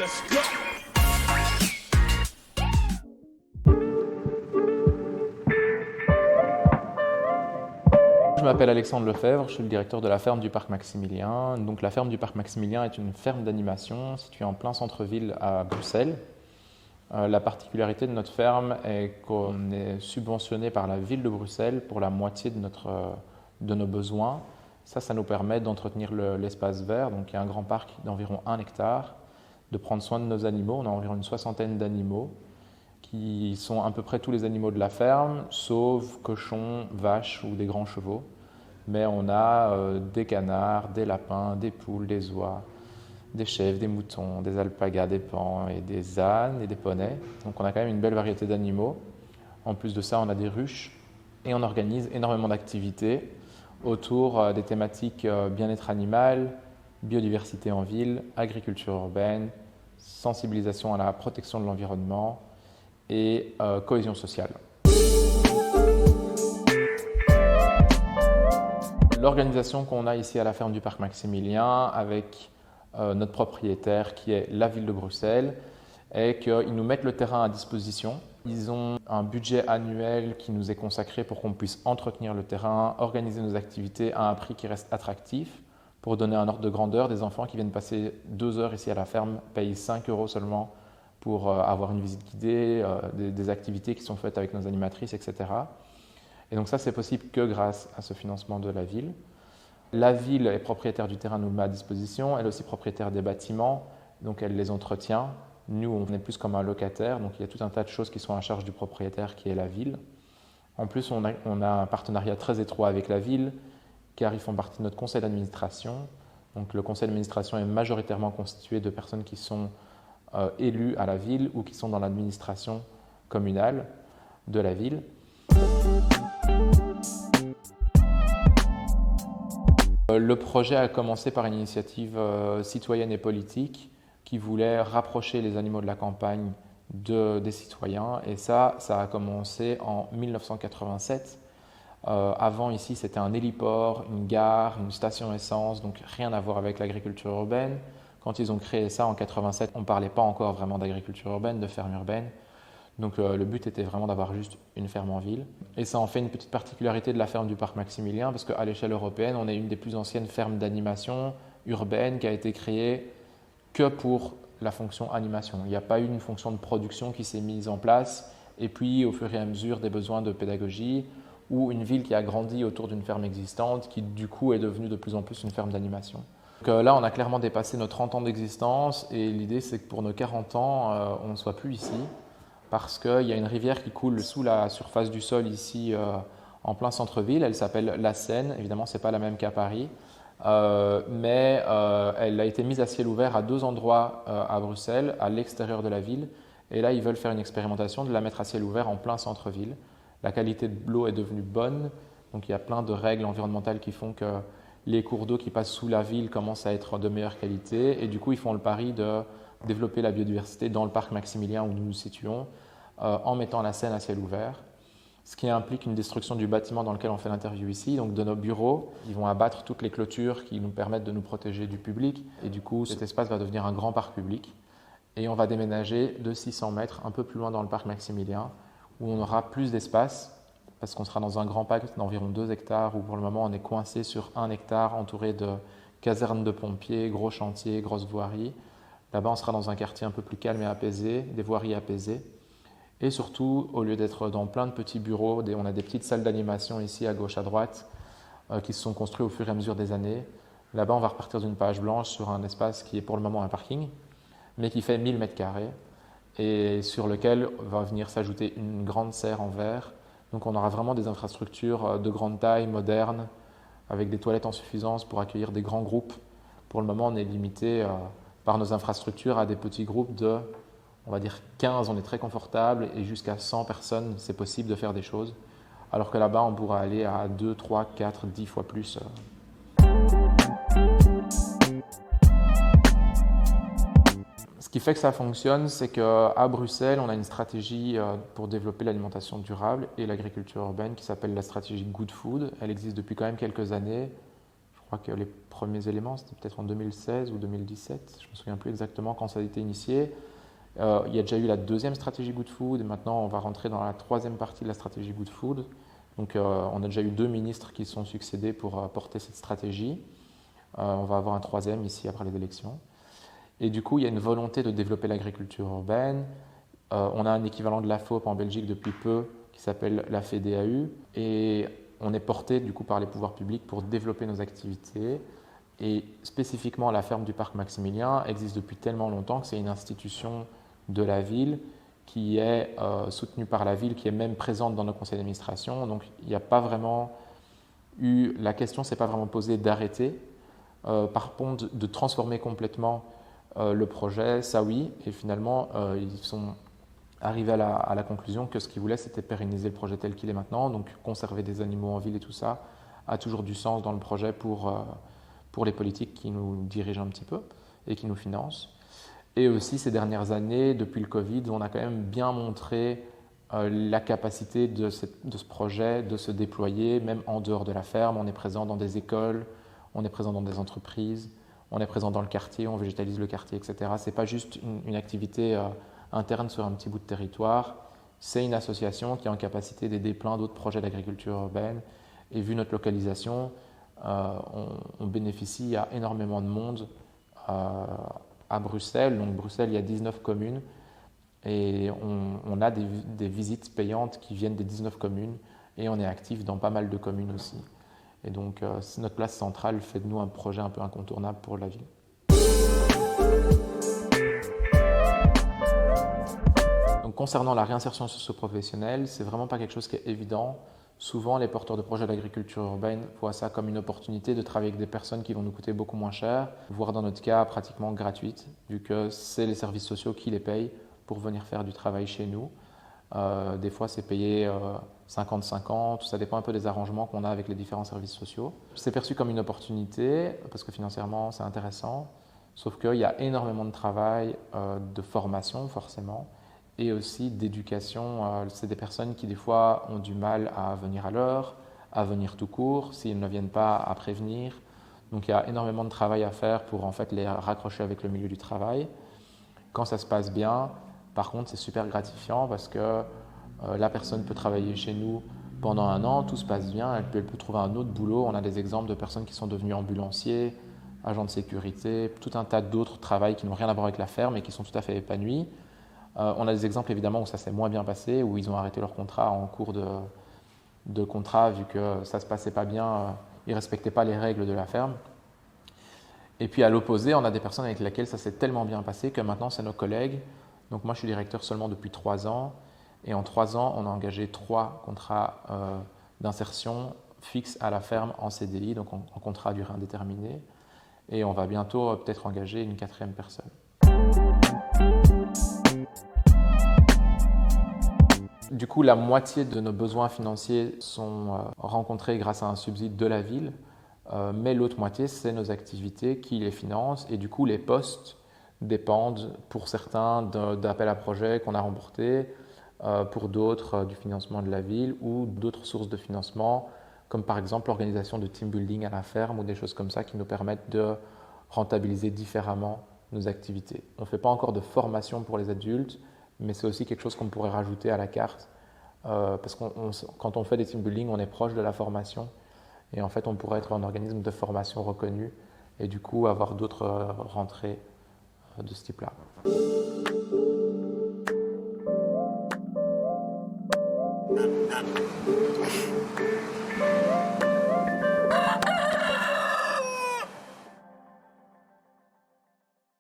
let's go. Je m'appelle Alexandre Lefebvre, je suis le directeur de la ferme du Parc Maximilien. Donc, la ferme du Parc Maximilien est une ferme d'animation située en plein centre-ville à Bruxelles. La particularité de notre ferme est qu'on est subventionné par la ville de Bruxelles pour la moitié de nos besoins. Ça nous permet d'entretenir l'espace vert. Donc, il y a un grand parc d'environ 1 hectare, de prendre soin de nos animaux. On a environ une 60aine d'animaux qui sont à peu près tous les animaux de la ferme, sauf cochons, vaches ou des grands chevaux. Mais on a des canards, des lapins, des poules, des oies, des chèvres, des moutons, des alpagas, des paons et des ânes et des poneys. Donc on a quand même une belle variété d'animaux. En plus de ça, on a des ruches et on organise énormément d'activités autour des thématiques bien-être animal, biodiversité en ville, agriculture urbaine, sensibilisation à la protection de l'environnement et cohésion sociale. L'organisation qu'on a ici à la ferme du Parc Maximilien avec notre propriétaire qui est la ville de Bruxelles est qu'ils nous mettent le terrain à disposition. Ils ont un budget annuel qui nous est consacré pour qu'on puisse entretenir le terrain, organiser nos activités à un prix qui reste attractif. Pour donner un ordre de grandeur, des enfants qui viennent passer 2 heures ici à la ferme payent 5 € seulement pour avoir une visite guidée, des activités qui sont faites avec nos animatrices, etc. Et donc ça, c'est possible que grâce à ce financement de la ville. La ville est propriétaire du terrain, nous le met à disposition. Elle est aussi propriétaire des bâtiments, donc elle les entretient. Nous, on est plus comme un locataire, donc il y a tout un tas de choses qui sont à charge du propriétaire qui est la ville. En plus, on a un partenariat très étroit avec la ville, car ils font partie de notre conseil d'administration. Donc le conseil d'administration est majoritairement constitué de personnes qui sont élus à la ville ou qui sont dans l'administration communale de la ville. Le projet a commencé par une initiative citoyenne et politique qui voulait rapprocher les animaux de la campagne des citoyens. Et ça a commencé en 1987. Avant, ici, c'était un héliport, une gare, une station essence, donc rien à voir avec l'agriculture urbaine. Quand ils ont créé ça en 87, on ne parlait pas encore vraiment d'agriculture urbaine, de ferme urbaine. Donc le but était vraiment d'avoir juste une ferme en ville. Et ça en fait une petite particularité de la ferme du Parc Maximilien, parce qu'à l'échelle européenne, on est une des plus anciennes fermes d'animation urbaine qui a été créée que pour la fonction animation. Il n'y a pas eu une fonction de production qui s'est mise en place, et puis au fur et à mesure des besoins de pédagogie, ou une ville qui a grandi autour d'une ferme existante, qui du coup est devenue de plus en plus une ferme d'animation. Donc là, on a clairement dépassé nos 30 ans d'existence, et l'idée c'est que pour nos 40 ans, on ne soit plus ici, parce qu'il y a une rivière qui coule sous la surface du sol ici, en plein centre-ville. Elle s'appelle la Seine. Évidemment, ce n'est pas la même qu'à Paris, mais elle a été mise à ciel ouvert à 2 endroits à Bruxelles, à l'extérieur de la ville. Et là, ils veulent faire une expérimentation de la mettre à ciel ouvert en plein centre-ville. La qualité de l'eau est devenue bonne, donc il y a plein de règles environnementales qui font que les cours d'eau qui passent sous la ville commencent à être de meilleure qualité. Et du coup, ils font le pari de développer la biodiversité dans le parc Maximilien où nous nous situons, en mettant la Seine à ciel ouvert, ce qui implique une destruction du bâtiment dans lequel on fait l'interview ici, donc de nos bureaux. Ils vont abattre toutes les clôtures qui nous permettent de nous protéger du public, et du coup cet espace va devenir un grand parc public, et on va déménager de 600 mètres un peu plus loin dans le parc Maximilien, où on aura plus d'espace, parce qu'on sera dans un grand parc d'environ 2 hectares, où pour le moment on est coincé sur 1 hectare, entouré de casernes de pompiers, gros chantiers, grosses voiries. Là-bas on sera dans un quartier un peu plus calme et apaisé, des voiries apaisées. Et surtout, au lieu d'être dans plein de petits bureaux, on a des petites salles d'animation ici à gauche, à droite, qui se sont construites au fur et à mesure des années. Là-bas, on va repartir d'une page blanche sur un espace qui est pour le moment un parking, mais qui fait 1000 mètres carrés et sur lequel va venir s'ajouter une grande serre en verre. Donc on aura vraiment des infrastructures de grande taille, modernes, avec des toilettes en suffisance pour accueillir des grands groupes. Pour le moment, on est limité par nos infrastructures à des petits groupes de, on va dire 15, on est très confortable, et jusqu'à 100 personnes, c'est possible de faire des choses. Alors que là-bas, on pourra aller à 2, 3, 4, 10 fois plus. Ce qui fait que ça fonctionne, c'est qu'à Bruxelles, on a une stratégie pour développer l'alimentation durable et l'agriculture urbaine qui s'appelle la stratégie Good Food. Elle existe depuis quand même quelques années. crois que les premiers éléments, c'était peut-être en 2016 ou 2017, je ne me souviens plus exactement quand ça a été initié. Il y a déjà eu la deuxième stratégie Good Food et maintenant on va rentrer dans la troisième partie de la stratégie Good Food. Donc on a déjà eu 2 ministres qui se sont succédés pour porter cette stratégie. On va avoir un troisième ici après les élections. Et du coup, il y a une volonté de développer l'agriculture urbaine. On a un équivalent de la FOP en Belgique depuis peu qui s'appelle la FEDAU. Et on est porté du coup par les pouvoirs publics pour développer nos activités. Et spécifiquement, la ferme du parc Maximilien existe depuis tellement longtemps que c'est une institution de la ville qui est soutenue par la ville, qui est même présente dans nos conseils d'administration. Donc il n'y a pas vraiment eu, la question ne s'est pas vraiment posée d'arrêter. Par contre, de transformer complètement le projet, ça oui. Et finalement, ils sont arrivés à la conclusion que ce qu'ils voulaient, c'était pérenniser le projet tel qu'il est maintenant. Donc conserver des animaux en ville et tout ça a toujours du sens dans le projet pour les politiques qui nous dirigent un petit peu et qui nous financent. Et aussi, ces dernières années, depuis le Covid, on a quand même bien montré la capacité de ce projet de se déployer, même en dehors de la ferme. On est présent dans des écoles, on est présent dans des entreprises, on est présent dans le quartier, on végétalise le quartier, etc. Ce n'est pas juste une activité interne sur un petit bout de territoire, c'est une association qui est en capacité d'aider plein d'autres projets d'agriculture urbaine. Et vu notre localisation, on bénéficie à énormément de monde à Bruxelles. Donc Bruxelles, il y a 19 communes et on a des visites payantes qui viennent des 19 communes et on est actif dans pas mal de communes aussi. Et donc notre place centrale fait de nous un projet un peu incontournable pour la ville. Donc, concernant la réinsertion socio-professionnelle, c'est vraiment pas quelque chose qui est évident. Souvent, les porteurs de projets d'agriculture urbaine voient ça comme une opportunité de travailler avec des personnes qui vont nous coûter beaucoup moins cher, voire dans notre cas pratiquement gratuites, vu que c'est les services sociaux qui les payent pour venir faire du travail chez nous. Des fois, c'est payé 50-50, ça dépend un peu des arrangements qu'on a avec les différents services sociaux. C'est perçu comme une opportunité, parce que financièrement, c'est intéressant, sauf qu'il y a énormément de travail, de formation forcément, et aussi d'éducation. C'est des personnes qui des fois ont du mal à venir à l'heure, à venir tout court, s'ils ne viennent pas à prévenir. Donc il y a énormément de travail à faire pour en fait les raccrocher avec le milieu du travail. Quand ça se passe bien, par contre c'est super gratifiant parce que la personne peut travailler chez nous pendant 1 an, tout se passe bien, elle peut trouver un autre boulot. On a des exemples de personnes qui sont devenues ambulanciers, agents de sécurité, tout un tas d'autres travails qui n'ont rien à voir avec la ferme et qui sont tout à fait épanouis. On a des exemples évidemment où ça s'est moins bien passé, où ils ont arrêté leur contrat en cours de contrat vu que ça ne se passait pas bien, ils ne respectaient pas les règles de la ferme. Et puis à l'opposé, on a des personnes avec lesquelles ça s'est tellement bien passé que maintenant c'est nos collègues. Donc moi je suis directeur seulement depuis 3 ans et en 3 ans on a engagé 3 contrats d'insertion fixes à la ferme en CDI, donc en contrat à durée indéterminée. Et on va bientôt peut-être engager une 4e personne. Du coup, la moitié de nos besoins financiers sont rencontrés grâce à un subside de la ville, mais l'autre moitié, c'est nos activités qui les financent et du coup, les postes dépendent pour certains d'appels à projets qu'on a remportés, pour d'autres du financement de la ville ou d'autres sources de financement, comme par exemple l'organisation de team building à la ferme ou des choses comme ça qui nous permettent de rentabiliser différemment nos activités. On ne fait pas encore de formation pour les adultes, mais c'est aussi quelque chose qu'on pourrait rajouter à la carte parce que quand on fait des team building, on est proche de la formation et en fait on pourrait être un organisme de formation reconnu et du coup avoir d'autres rentrées de ce type-là.